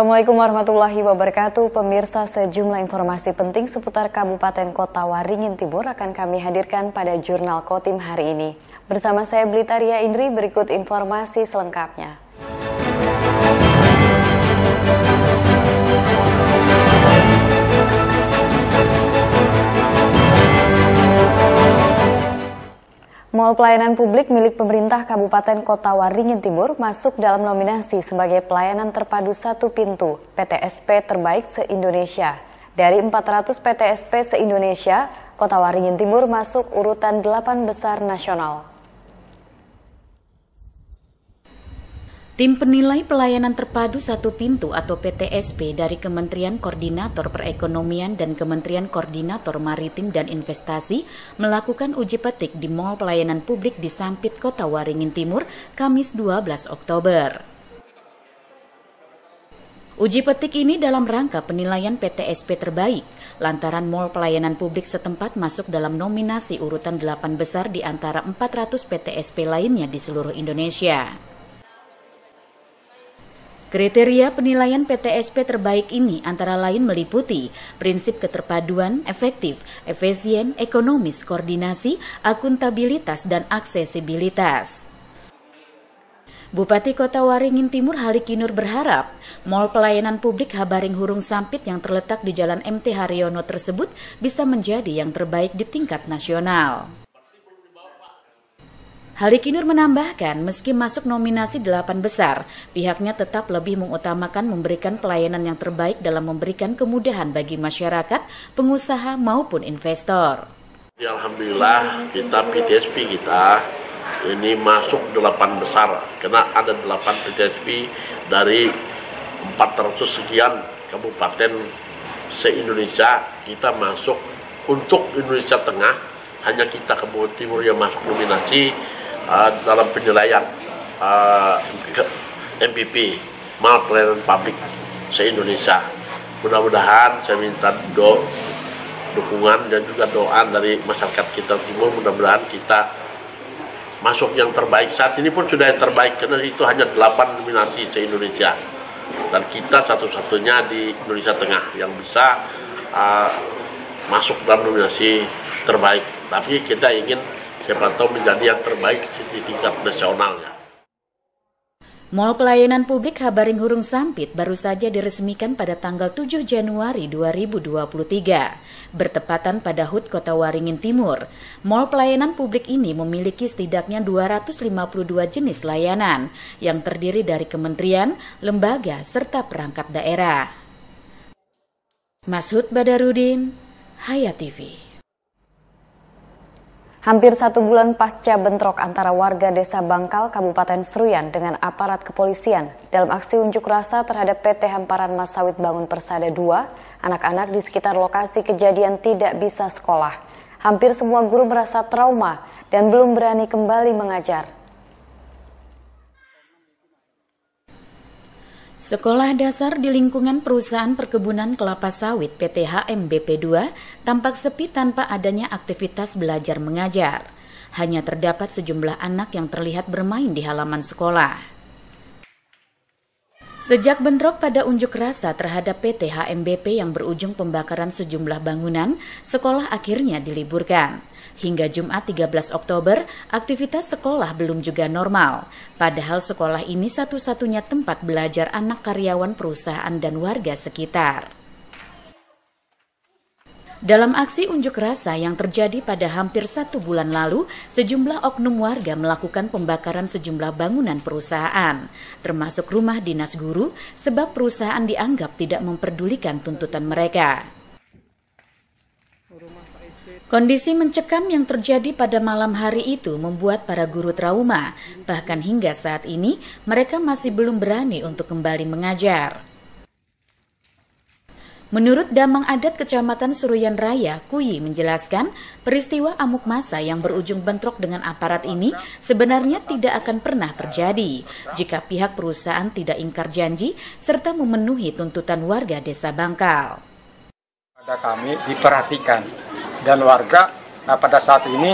Assalamualaikum warahmatullahi wabarakatuh. Pemirsa, sejumlah informasi penting seputar Kabupaten Kota Waringin Timur akan kami hadirkan pada Jurnal Kotim hari ini. Bersama saya Blitaria Indri, berikut informasi selengkapnya. Mall pelayanan publik milik pemerintah Kabupaten Kota Waringin Timur masuk dalam nominasi sebagai pelayanan terpadu satu pintu PTSP terbaik se-Indonesia. Dari 400 PTSP se-Indonesia, Kota Waringin Timur masuk urutan 8 besar nasional. Tim penilai pelayanan terpadu satu pintu atau PTSP dari Kementerian Koordinator Perekonomian dan Kementerian Koordinator Maritim dan Investasi melakukan uji petik di Mall Pelayanan Publik di Sampit, Kota Waringin Timur, Kamis 12 Oktober. Uji petik ini dalam rangka penilaian PTSP terbaik, lantaran Mall Pelayanan Publik setempat masuk dalam nominasi urutan 8 besar di antara 400 PTSP lainnya di seluruh Indonesia. Kriteria penilaian PTSP terbaik ini antara lain meliputi prinsip keterpaduan, efektif, efisien, ekonomis, koordinasi, akuntabilitas, dan aksesibilitas. Bupati Kota Waringin Timur Halikinur berharap Mall Pelayanan Publik Habaring Hurung Sampit yang terletak di Jalan MT Haryono tersebut bisa menjadi yang terbaik di tingkat nasional. Halikinur menambahkan, meski masuk nominasi 8 besar, pihaknya tetap lebih mengutamakan memberikan pelayanan yang terbaik dalam memberikan kemudahan bagi masyarakat, pengusaha maupun investor. Alhamdulillah kita PTSP kita ini masuk 8 besar, karena ada 8 PTSP dari 400 sekian kabupaten se-Indonesia. Kita masuk untuk Indonesia Tengah, hanya kita Kabupaten Timur yang masuk nominasi dalam penilaian MPP, Mall Pelayanan Publik se-Indonesia. Mudah-mudahan saya minta dukungan dan juga doa dari masyarakat kita Timur, mudah-mudahan kita masuk yang terbaik. Saat ini pun sudah yang terbaik, karena itu hanya 8 nominasi se-Indonesia. Dan kita satu-satunya di Indonesia Tengah yang bisa masuk dalam nominasi terbaik. Tapi kita ingin siapa tahu menjadi yang terbaik di tingkat nasionalnya. Mall Pelayanan Publik Habaring Hurung Sampit baru saja diresmikan pada tanggal 7 Januari 2023, bertepatan pada HUT Kota Waringin Timur. Mall Pelayanan Publik ini memiliki setidaknya 252 jenis layanan yang terdiri dari kementerian, lembaga, serta perangkat daerah. Mashud Badarudin, Hayat TV. Hampir 1 bulan pasca bentrok antara warga Desa Bangkal, Kabupaten Seruyan dengan aparat kepolisian dalam aksi unjuk rasa terhadap PT Hamparan Mas Sawit Bangun Persada II, anak-anak di sekitar lokasi kejadian tidak bisa sekolah. Hampir semua guru merasa trauma dan belum berani kembali mengajar. Sekolah dasar di lingkungan perusahaan perkebunan kelapa sawit PT HMBP II tampak sepi tanpa adanya aktivitas belajar mengajar. Hanya terdapat sejumlah anak yang terlihat bermain di halaman sekolah. Sejak bentrok pada unjuk rasa terhadap PT HMBP yang berujung pembakaran sejumlah bangunan, sekolah akhirnya diliburkan. Hingga Jumat 13 Oktober, aktivitas sekolah belum juga normal. Padahal sekolah ini satu-satunya tempat belajar anak karyawan perusahaan dan warga sekitar. Dalam aksi unjuk rasa yang terjadi pada hampir 1 bulan lalu, sejumlah oknum warga melakukan pembakaran sejumlah bangunan perusahaan, termasuk rumah dinas guru, sebab perusahaan dianggap tidak memperdulikan tuntutan mereka. Kondisi mencekam yang terjadi pada malam hari itu membuat para guru trauma. Bahkan hingga saat ini, mereka masih belum berani untuk kembali mengajar. Menurut Damang Adat Kecamatan Seruyan Raya, Kuyi menjelaskan, peristiwa amuk massa yang berujung bentrok dengan aparat ini sebenarnya tidak akan pernah terjadi jika pihak perusahaan tidak ingkar janji serta memenuhi tuntutan warga Desa Bangkal. Pada kami diperhatikan dan warga pada saat ini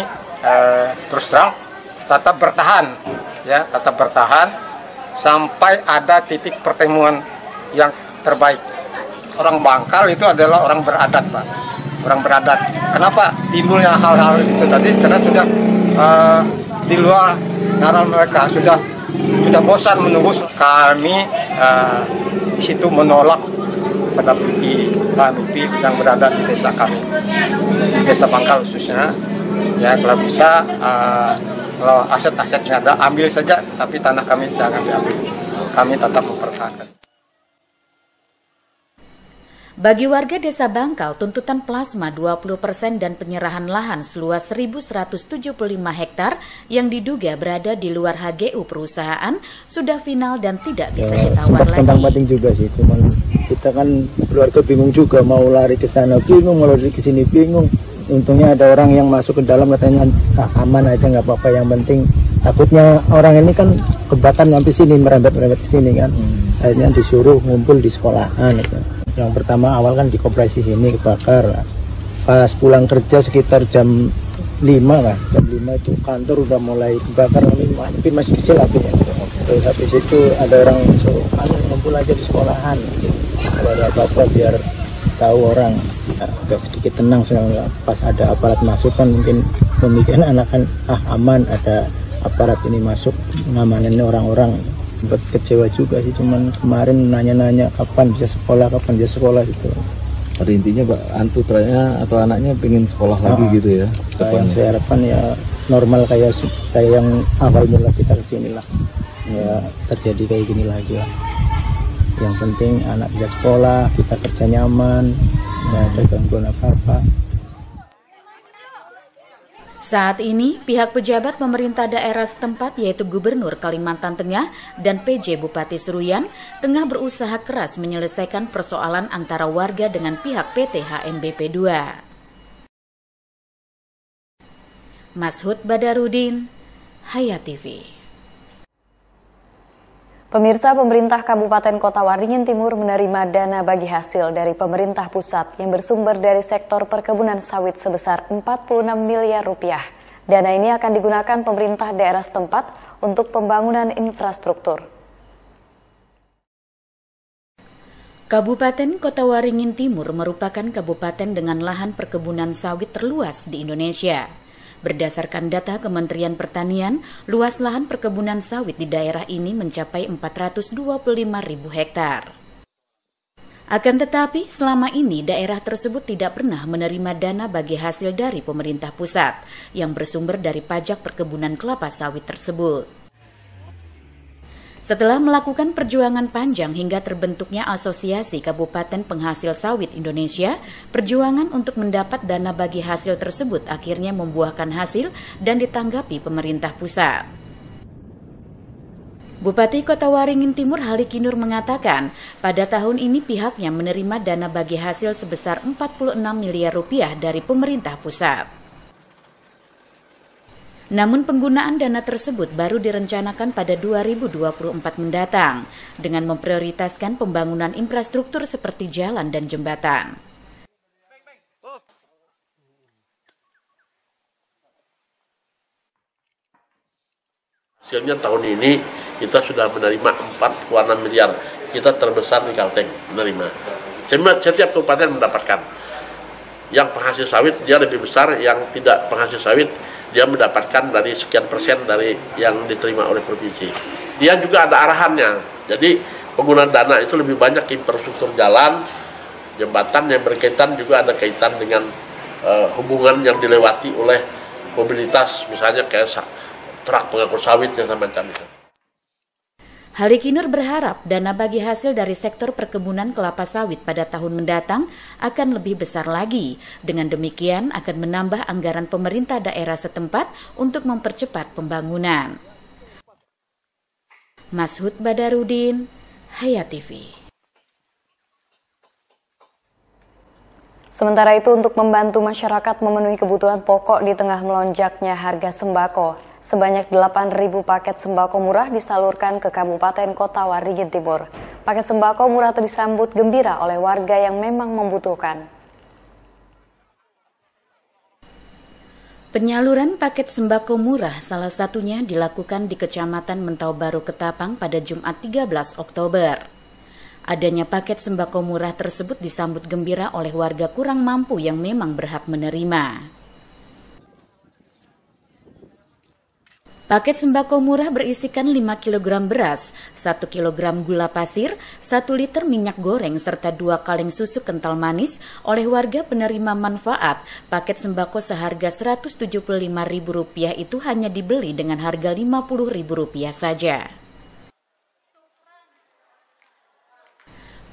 terus terang tetap bertahan sampai ada titik pertemuan yang terbaik. Orang Bangkal itu adalah orang beradat, Pak. Orang beradat. Kenapa timbulnya hal-hal itu tadi? Karena sudah di luar naral mereka sudah bosan menunggu. Kami di situ menolak pada MIPI yang berada di desa kami, di desa Bangkal khususnya. Ya kalau bisa, kalau aset-asetnya ada ambil saja, tapi tanah kami jangan diambil. Kami tetap mempertahankan. Bagi warga desa Bangkal, tuntutan plasma 20% dan penyerahan lahan seluas 1.175 hektar yang diduga berada di luar HGU perusahaan sudah final dan tidak bisa ditawar lagi. Sempat penting juga sih, cuman kita kan keluarga bingung juga, mau lari ke sana bingung, mau lari ke sini bingung. Untungnya ada orang yang masuk ke dalam katanya aman aja, nggak apa-apa, yang penting takutnya orang ini kan kebatan sampai sini, merembet ke sini kan. Akhirnya disuruh ngumpul di sekolahan gitu. Yang pertama awal kan di koperasi sini kebakar. Pas pulang kerja sekitar jam 5 lah, jam 5 itu kantor udah mulai kebakar, tapi masih kecil apinya. Terus habis itu ada orang suruh ngumpul aja di sekolahan. Kalau ada apa-apa biar tahu orang. Agak sedikit tenang soalnya pas ada aparat masuk kan mungkin pemikiran anak kan aman, ada aparat ini masuk ngamanin orang-orang. Sempat kecewa juga sih, cuman kemarin nanya-nanya kapan bisa sekolah gitu. Pada intinya Pak, putranya atau anaknya pengen sekolah lagi gitu ya? Yang saya harapkan ya normal kayak yang awal mula kita kesini lah. Ya terjadi kayak gini lagi lah. Yang penting anak bisa sekolah, kita kerja nyaman, nggak ada gangguan apa-apa. Saat ini, pihak pejabat pemerintah daerah setempat yaitu Gubernur Kalimantan Tengah dan PJ Bupati Seruyan tengah berusaha keras menyelesaikan persoalan antara warga dengan pihak PT HMBP 2. Mashud Badarudin, Hayat TV. Pemirsa, pemerintah Kabupaten Kota Waringin Timur menerima dana bagi hasil dari pemerintah pusat yang bersumber dari sektor perkebunan sawit sebesar 46 miliar rupiah. Dana ini akan digunakan pemerintah daerah setempat untuk pembangunan infrastruktur. Kabupaten Kota Waringin Timur merupakan kabupaten dengan lahan perkebunan sawit terluas di Indonesia. Berdasarkan data Kementerian Pertanian, luas lahan perkebunan sawit di daerah ini mencapai 425.000 hektar. Akan tetapi, selama ini daerah tersebut tidak pernah menerima dana bagi hasil dari pemerintah pusat yang bersumber dari pajak perkebunan kelapa sawit tersebut. Setelah melakukan perjuangan panjang hingga terbentuknya Asosiasi Kabupaten Penghasil Sawit Indonesia, perjuangan untuk mendapat dana bagi hasil tersebut akhirnya membuahkan hasil dan ditanggapi pemerintah pusat. Bupati Kota Waringin Timur Halikinur mengatakan, pada tahun ini pihaknya menerima dana bagi hasil sebesar 46 miliar rupiah dari pemerintah pusat. Namun penggunaan dana tersebut baru direncanakan pada 2024 mendatang dengan memprioritaskan pembangunan infrastruktur seperti jalan dan jembatan. Hasilnya tahun ini kita sudah menerima 46 miliar. Kita terbesar di Kalteng menerima. Setiap kabupaten mendapatkan. Yang penghasil sawit dia lebih besar, yang tidak penghasil sawit dia mendapatkan dari sekian persen dari yang diterima oleh provinsi. Dia juga ada arahannya. Jadi penggunaan dana itu lebih banyak infrastruktur jalan, jembatan yang berkaitan juga ada kaitan dengan hubungan yang dilewati oleh mobilitas, misalnya kayak truk pengangkut sawit dan semacam itu. Halikinur berharap dana bagi hasil dari sektor perkebunan kelapa sawit pada tahun mendatang akan lebih besar lagi. Dengan demikian akan menambah anggaran pemerintah daerah setempat untuk mempercepat pembangunan. Mashud Badarudin, Hayat TV. Sementara itu, untuk membantu masyarakat memenuhi kebutuhan pokok di tengah melonjaknya harga sembako, sebanyak 8.000 paket sembako murah disalurkan ke Kabupaten Kota Waringin Timur. Paket sembako murah disambut gembira oleh warga yang memang membutuhkan. Penyaluran paket sembako murah salah satunya dilakukan di Kecamatan Mentau Baru Ketapang pada Jumat 13 Oktober. Adanya paket sembako murah tersebut disambut gembira oleh warga kurang mampu yang memang berhak menerima. Paket sembako murah berisikan 5 kg beras, 1 kg gula pasir, 1 liter minyak goreng, serta 2 kaleng susu kental manis oleh warga penerima manfaat. Paket sembako seharga Rp175.000 itu hanya dibeli dengan harga Rp50.000 saja.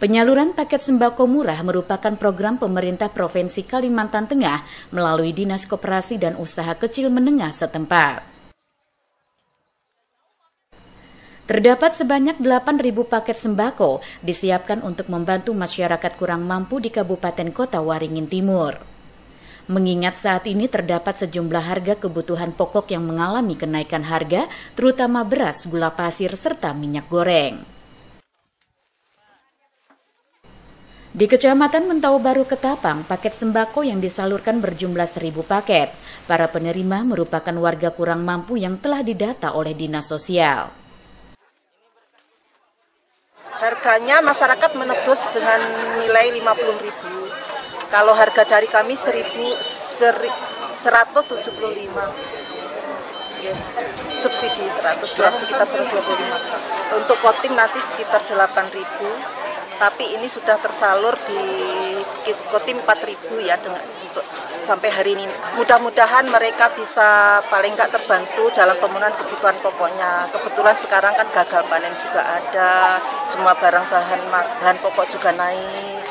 Penyaluran paket sembako murah merupakan program pemerintah Provinsi Kalimantan Tengah melalui Dinas Koperasi dan Usaha Kecil Menengah setempat. Terdapat sebanyak 8.000 paket sembako disiapkan untuk membantu masyarakat kurang mampu di Kabupaten Kota Waringin Timur. Mengingat saat ini terdapat sejumlah harga kebutuhan pokok yang mengalami kenaikan harga, terutama beras, gula pasir, serta minyak goreng. Di Kecamatan Mentau Baru Ketapang, paket sembako yang disalurkan berjumlah 1.000 paket. Para penerima merupakan warga kurang mampu yang telah didata oleh Dinas Sosial. Harganya masyarakat menebus dengan nilai 50.000. Kalau harga dari kami 1.175. Subsidi 100, sekitar 125. Untuk voting nanti sekitar 8.000. Tapi ini sudah tersalur di voting 4.000 ya untuk sampai hari ini. Mudah-mudahan mereka bisa paling nggak terbantu dalam pemenuhan kebutuhan pokoknya. Kebetulan sekarang kan gagal panen juga ada, semua bahan pokok juga naik.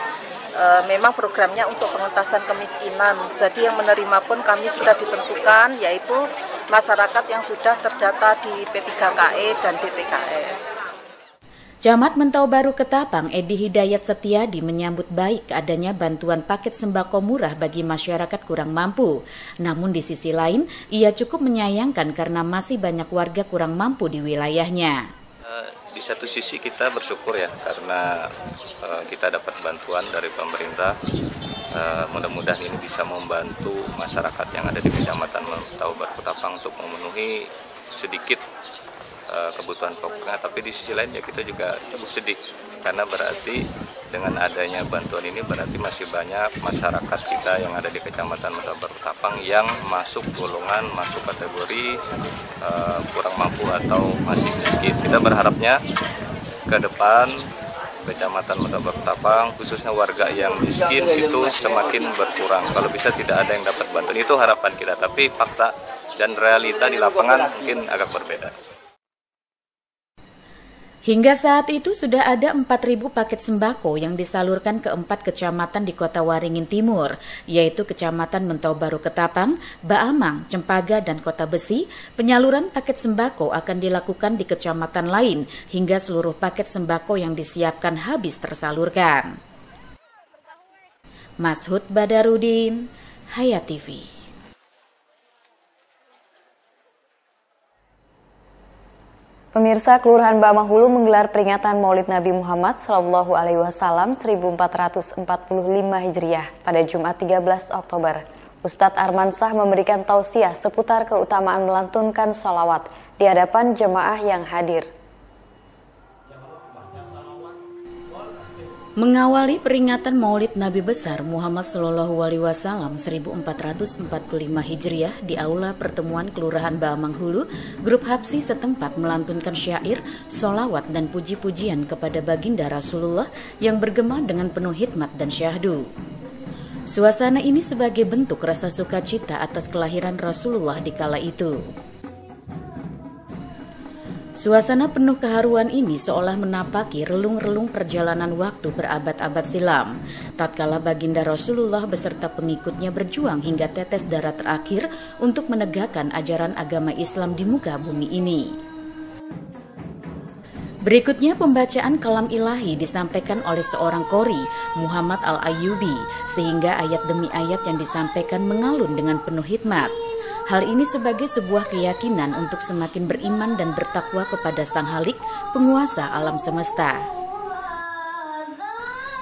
Memang programnya untuk pengentasan kemiskinan. Jadi yang menerima pun kami sudah ditentukan, yaitu masyarakat yang sudah terdata di P3KE dan DTKS. Camat Mentau Baru Ketapang, Edi Hidayat Setiadi menyambut baik adanya bantuan paket sembako murah bagi masyarakat kurang mampu. Namun di sisi lain, ia cukup menyayangkan karena masih banyak warga kurang mampu di wilayahnya. Di satu sisi kita bersyukur ya karena kita dapat bantuan dari pemerintah. Mudah-mudahan ini bisa membantu masyarakat yang ada di Kecamatan Mentau Baru Ketapang untuk memenuhi sedikit kebutuhan pokoknya, tapi di sisi lain ya kita juga cukup sedih karena berarti dengan adanya bantuan ini berarti masih banyak masyarakat kita yang ada di Kecamatan Mentau Baru Ketapang yang masuk golongan, masuk kategori kurang mampu atau masih miskin. Kita berharapnya ke depan Kecamatan Mentau Baru Ketapang khususnya warga yang miskin itu semakin berkurang. Kalau bisa tidak ada yang dapat bantuan, itu harapan kita, tapi fakta dan realita di lapangan mungkin agak berbeda. Hingga saat itu sudah ada 4.000 paket sembako yang disalurkan ke 4 kecamatan di Kota Waringin Timur, yaitu Kecamatan Mentau Baru Ketapang, Baamang, Cempaka, dan Kota Besi. Penyaluran paket sembako akan dilakukan di kecamatan lain hingga seluruh paket sembako yang disiapkan habis tersalurkan. Mashud Badarudin, Hayat TV. Pemirsa, Kelurahan Baamang Hulu menggelar peringatan Maulid Nabi Muhammad SAW 1445 Hijriah pada Jumat 13 Oktober. Ustadz Armansah memberikan tausiah seputar keutamaan melantunkan sholawat di hadapan jemaah yang hadir. Mengawali peringatan Maulid Nabi besar Muhammad SAW 1445 Hijriah di Aula Pertemuan Kelurahan Baamang Hulu, grup Habsi setempat melantunkan syair, solawat dan puji-pujian kepada baginda Rasulullah yang bergema dengan penuh hikmat dan syahdu. Suasana ini sebagai bentuk rasa sukacita atas kelahiran Rasulullah di kala itu. Suasana penuh keharuan ini seolah menapaki relung-relung perjalanan waktu berabad-abad silam, tatkala baginda Rasulullah beserta pengikutnya berjuang hingga tetes darah terakhir untuk menegakkan ajaran agama Islam di muka bumi ini. Berikutnya pembacaan kalam ilahi disampaikan oleh seorang qori, Muhammad Al-Ayyubi, sehingga ayat demi ayat yang disampaikan mengalun dengan penuh hikmat. Hal ini sebagai sebuah keyakinan untuk semakin beriman dan bertakwa kepada Sang Halik, penguasa alam semesta.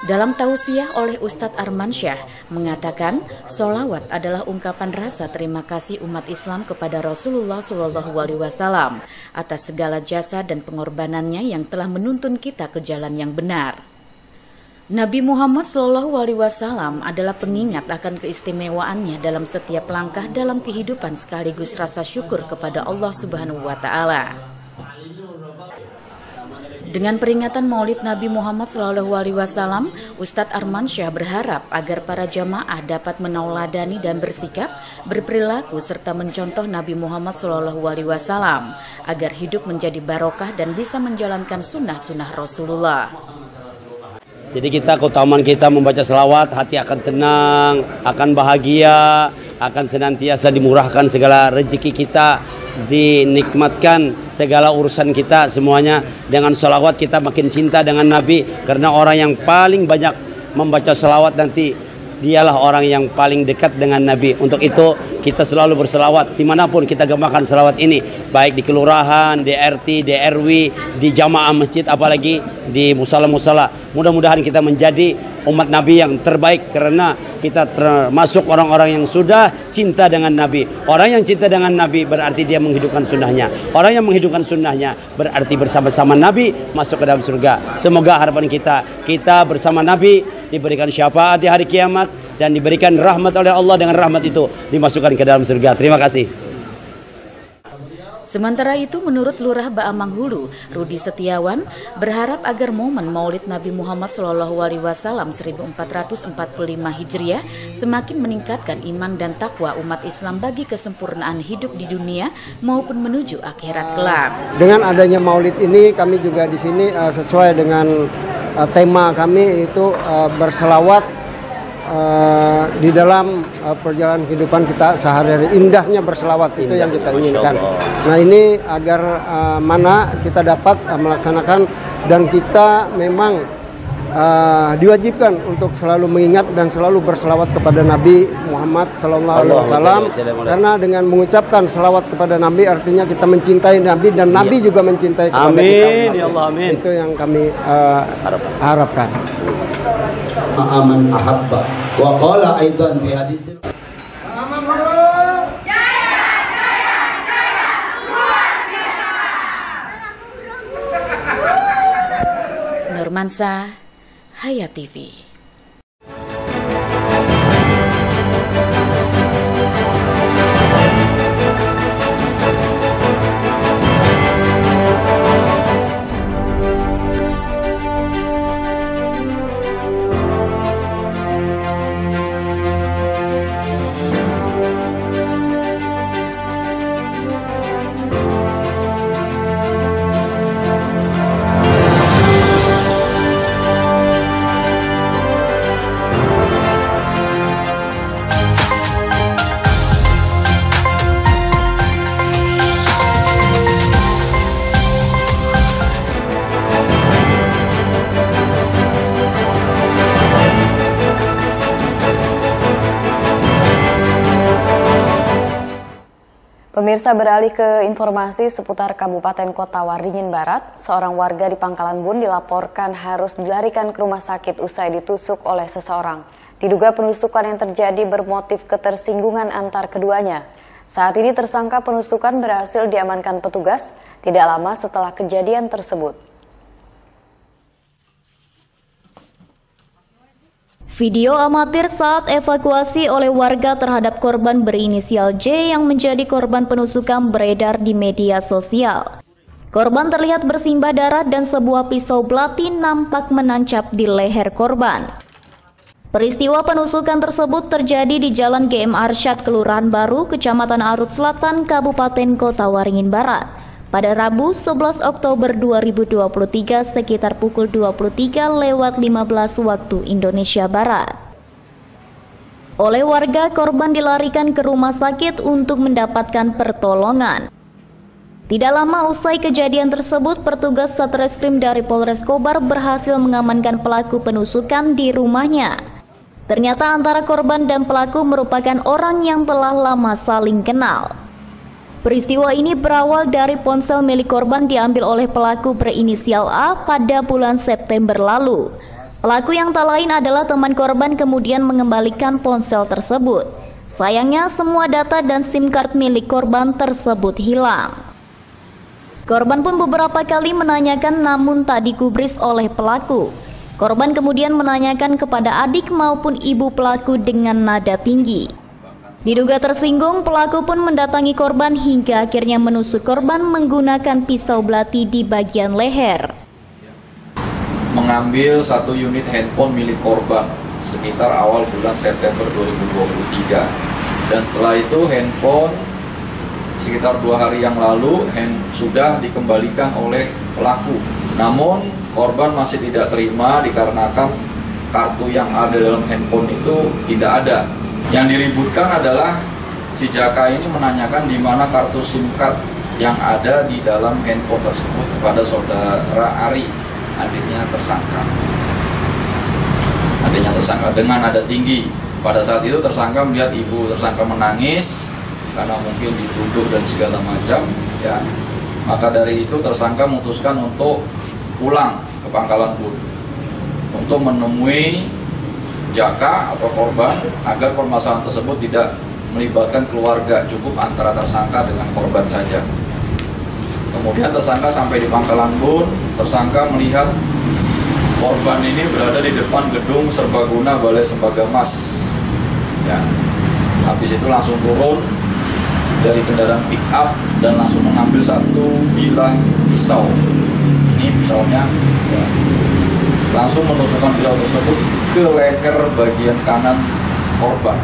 Dalam tausiah oleh Ustadz Armansyah mengatakan, solawat adalah ungkapan rasa terima kasih umat Islam kepada Rasulullah SAW atas segala jasa dan pengorbanannya yang telah menuntun kita ke jalan yang benar. Nabi Muhammad SAW adalah pengingat akan keistimewaannya dalam setiap langkah dalam kehidupan sekaligus rasa syukur kepada Allah Subhanahu wa Ta'ala. Dengan peringatan Maulid Nabi Muhammad SAW, Ustadz Armansyah berharap agar para jamaah dapat menauladani dan bersikap, berperilaku serta mencontoh Nabi Muhammad SAW agar hidup menjadi barokah dan bisa menjalankan sunnah-sunnah Rasulullah. Jadi kita keutamaan kita membaca selawat, hati akan tenang, akan bahagia, akan senantiasa dimurahkan segala rezeki kita, dinikmatkan segala urusan kita semuanya. Dengan selawat kita makin cinta dengan Nabi, karena orang yang paling banyak membaca selawat nanti dialah orang yang paling dekat dengan Nabi. Untuk itu kita selalu berselawat dimanapun kita gemakan selawat ini, baik di kelurahan, di RT, di RW, di jamaah masjid, apalagi di musala-musala. Mudah-mudahan kita menjadi umat Nabi yang terbaik, karena kita termasuk orang-orang yang sudah cinta dengan Nabi. Orang yang cinta dengan Nabi berarti dia menghidupkan sunnahnya. Orang yang menghidupkan sunnahnya berarti bersama-sama Nabi masuk ke dalam surga. Semoga harapan kita bersama Nabi diberikan syafaat di hari kiamat dan diberikan rahmat oleh Allah, dengan rahmat itu dimasukkan ke dalam surga. Terima kasih. Sementara itu, menurut Lurah Baamang Hulu, Rudi Setiawan, berharap agar momen Maulid Nabi Muhammad SAW 1445 Hijriah semakin meningkatkan iman dan takwa umat Islam bagi kesempurnaan hidup di dunia maupun menuju akhirat kelak. Dengan adanya Maulid ini, kami juga di sini sesuai dengan tema kami itu berselawat di dalam perjalanan kehidupan kita sehari-hari. Indahnya berselawat itu yang kita inginkan. Nah, ini agar mana kita dapat melaksanakan, dan kita memang diwajibkan untuk selalu mengingat dan selalu berselawat kepada Nabi Muhammad SAW, karena dengan mengucapkan selawat kepada Nabi artinya kita mencintai Nabi dan Nabi juga mencintai kepada kita. Ya Allah, amin. Itu yang kami harapkan. Aman ahabba wa qala aidan fi hadis Nurmansa, Hayat TV. Pemirsa, beralih ke informasi seputar Kabupaten Kota Waringin Barat. Seorang warga di Pangkalan Bun dilaporkan harus dilarikan ke rumah sakit usai ditusuk oleh seseorang. Diduga penusukan yang terjadi bermotif ketersinggungan antar keduanya. Saat ini tersangka penusukan berhasil diamankan petugas tidak lama setelah kejadian tersebut. Video amatir saat evakuasi oleh warga terhadap korban berinisial J yang menjadi korban penusukan beredar di media sosial. Korban terlihat bersimbah darah dan sebuah pisau belati nampak menancap di leher korban. Peristiwa penusukan tersebut terjadi di Jalan GM Arsyad, Kelurahan Baru, Kecamatan Arut Selatan, Kabupaten Kota Waringin Barat, pada Rabu 11 Oktober 2023 sekitar pukul 23:15 waktu Indonesia Barat. Oleh warga, korban dilarikan ke rumah sakit untuk mendapatkan pertolongan. Tidak lama usai kejadian tersebut, petugas Satreskrim dari Polres Kobar berhasil mengamankan pelaku penusukan di rumahnya. Ternyata antara korban dan pelaku merupakan orang yang telah lama saling kenal. Peristiwa ini berawal dari ponsel milik korban diambil oleh pelaku berinisial A pada bulan September lalu. Pelaku yang tak lain adalah teman korban kemudian mengembalikan ponsel tersebut. Sayangnya semua data dan SIM card milik korban tersebut hilang. Korban pun beberapa kali menanyakan namun tak digubris oleh pelaku. Korban kemudian menanyakan kepada adik maupun ibu pelaku dengan nada tinggi. Diduga tersinggung, pelaku pun mendatangi korban hingga akhirnya menusuk korban menggunakan pisau belati di bagian leher. Mengambil 1 unit handphone milik korban sekitar awal bulan September 2023. Dan setelah itu handphone sekitar 2 hari yang lalu sudah dikembalikan oleh pelaku. Namun korban masih tidak terima dikarenakan kartu yang ada dalam handphone itu tidak ada. Yang diributkan adalah si Jaka ini menanyakan di mana kartu SIM card yang ada di dalam handphone tersebut kepada saudara Ari, adiknya tersangka. Adiknya tersangka dengan nada tinggi. Pada saat itu tersangka melihat ibu tersangka menangis karena mungkin dituduh dan segala macam, ya. Maka dari itu tersangka memutuskan untuk pulang ke Pangkalan Bun untuk menemui Jaka atau korban agar permasalahan tersebut tidak melibatkan keluarga, cukup antara tersangka dengan korban saja. Kemudian tersangka sampai di Pangkalan Bun, tersangka melihat korban ini berada di depan gedung serbaguna Balai Sembagamas. Ya. Habis itu langsung turun dari kendaraan pick up dan langsung mengambil 1 bilah pisau. Ini pisaunya, ya, langsung menusukkan pisau tersebut ke leher bagian kanan korban.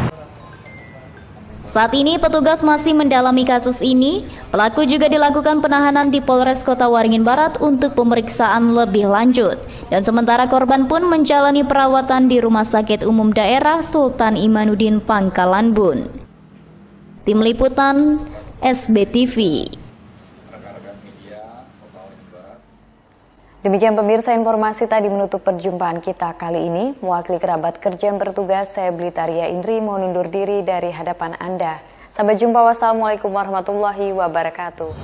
Saat ini petugas masih mendalami kasus ini. Pelaku juga dilakukan penahanan di Polres Kota Waringin Barat untuk pemeriksaan lebih lanjut. Dan sementara korban pun menjalani perawatan di Rumah Sakit Umum Daerah Sultan Imanuddin Pangkalan Bun. Tim Liputan SBTV. Demikian pemirsa, informasi tadi menutup perjumpaan kita kali ini. Mewakili kerabat kerja yang bertugas, saya Blitaria Indri mau undur diri dari hadapan Anda. Sampai jumpa, wassalamualaikum warahmatullahi wabarakatuh.